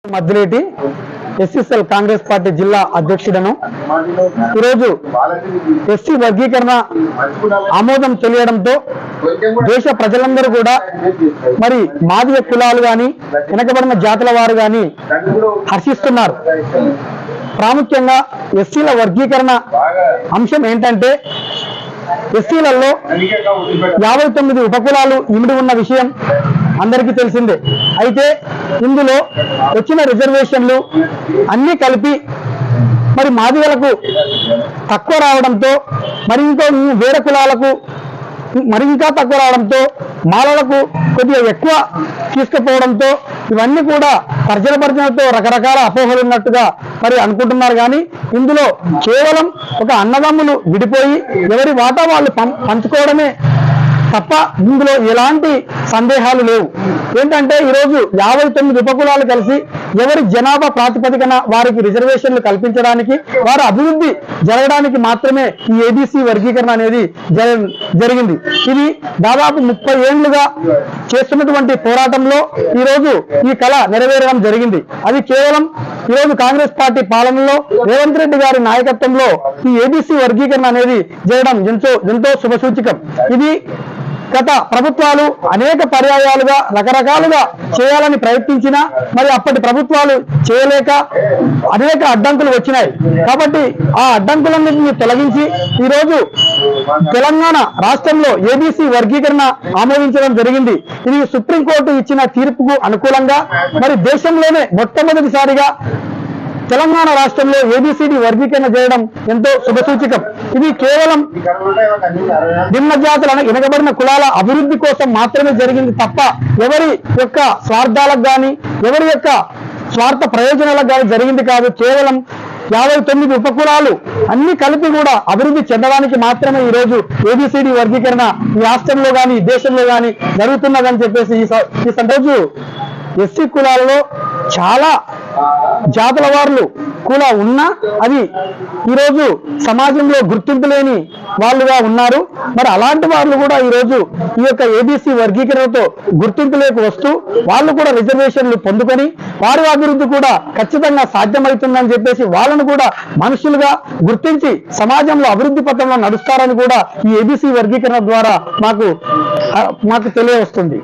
Maddileti SCCL Congress party జిల్లా అధ్యక్షుడను ఈరోజు SC వర్గీకరణ ఆమోదం తెలియడంతో దేశ ప్రజలందరూ కూడా మరి మాదిగ కులాలు గాని వెనకబడిన జాతుల వారు గాని హర్షిస్తున్నారు. ప్రాముఖ్యంగా ఎస్సీల వర్గీకరణ అంశం ఏంటంటే ఎస్సీలలో 59 ఉపకులాలు ఇమిడి ఉన్న విషయం అందరికీ తెలిసిందే. అయితే ఇందులో వచ్చిన రిజర్వేషన్లు అన్నీ కలిపి మరి మాదిగలకు తక్కువ రావడంతో మరి ఇంకో వేరే కులాలకు మరి ఇంకా తక్కువ రావడంతో మాలలకు కొద్దిగా ఎక్కువ తీసుకుపోవడంతో ఇవన్నీ కూడా తర్జనభర్జనతో రకరకాల అపోహలు ఉన్నట్టుగా మరి అనుకుంటున్నారు. కానీ ఇందులో కేవలం ఒక అన్నదమ్ములు విడిపోయి ఎవరి వాటా వాళ్ళు పంచుకోవడమే తప్ప ఇందులో ఎలాంటి సందేహాలు లేవు. ఏంటంటే ఈరోజు 59 ఉపకులాలు కలిసి ఎవరి జనాభా ప్రాతిపదికన వారికి రిజర్వేషన్లు కల్పించడానికి వారి అభివృద్ధి జరగడానికి మాత్రమే ఈ ఏబీసీ వర్గీకరణ అనేది జరిగింది. ఇది దాదాపు 30 ఏళ్లుగా చేస్తున్నటువంటి పోరాటంలో ఈరోజు ఈ కళ నెరవేరడం జరిగింది. అది కేవలం ఈరోజు కాంగ్రెస్ పార్టీ పాలనలో రేవంత్ రెడ్డి గారి నాయకత్వంలో ఈ ఏబీసీ వర్గీకరణ అనేది జరగడం ఎంతో శుభసూచకం. ఇది గత ప్రభుత్వాలు అనేక పర్యాయాలుగా రకరకాలుగా చేయాలని ప్రయత్నించినా మరి అప్పటి ప్రభుత్వాలు చేయలేక అనేక అడ్డంకులు వచ్చినాయి. కాబట్టి ఆ అడ్డంకులన్నింటినీ తొలగించి ఈరోజు తెలంగాణ రాష్ట్రంలో ఏబీసీ వర్గీకరణ ఆమోదించడం జరిగింది. ఇది సుప్రీంకోర్టు ఇచ్చిన తీర్పుకు అనుకూలంగా మరి దేశంలోనే మొట్టమొదటిసారిగా తెలంగాణ రాష్ట్రంలో ఏబీసీడీ వర్గీకరణ చేయడం ఎంతో శుభసూచకం. ఇది కేవలం నిమ్న జాతులను వెనకబడిన కులాల అభివృద్ధి కోసం మాత్రమే జరిగింది తప్ప ఎవరి యొక్క స్వార్థాలకు కానీ ఎవరి యొక్క స్వార్థ ప్రయోజనాలకు కానీ జరిగింది కాదు. కేవలం 59 ఉపకులాలు అన్ని కలిపి కూడా అభివృద్ధి చెందడానికి మాత్రమే ఈరోజు ఏబీసీడీ వర్గీకరణ ఈ రాష్ట్రంలో కానీ దేశంలో కానీ జరుగుతున్నదని చెప్పేసి ఈ సంరోజు ఎస్సీ కులాలలో చాలా జాతుల వారు కూడా ఉన్నా అది ఈరోజు సమాజంలో గుర్తింపు లేని వాళ్ళుగా ఉన్నారు. మరి అలాంటి వాళ్ళు కూడా ఈరోజు ఈ యొక్క ఏబీసీ వర్గీకరణతో గుర్తింపులోకి వస్తూ వాళ్ళు కూడా రిజర్వేషన్లు పొందుకొని వారి అభివృద్ధి కూడా ఖచ్చితంగా సాధ్యమవుతుందని చెప్పేసి వాళ్ళను కూడా మనుషులుగా గుర్తించి సమాజంలో అభివృద్ధి పథంలో నడుస్తారని కూడా ఈ ఏబీసీ వర్గీకరణ ద్వారా మాకు తెలియవస్తుంది.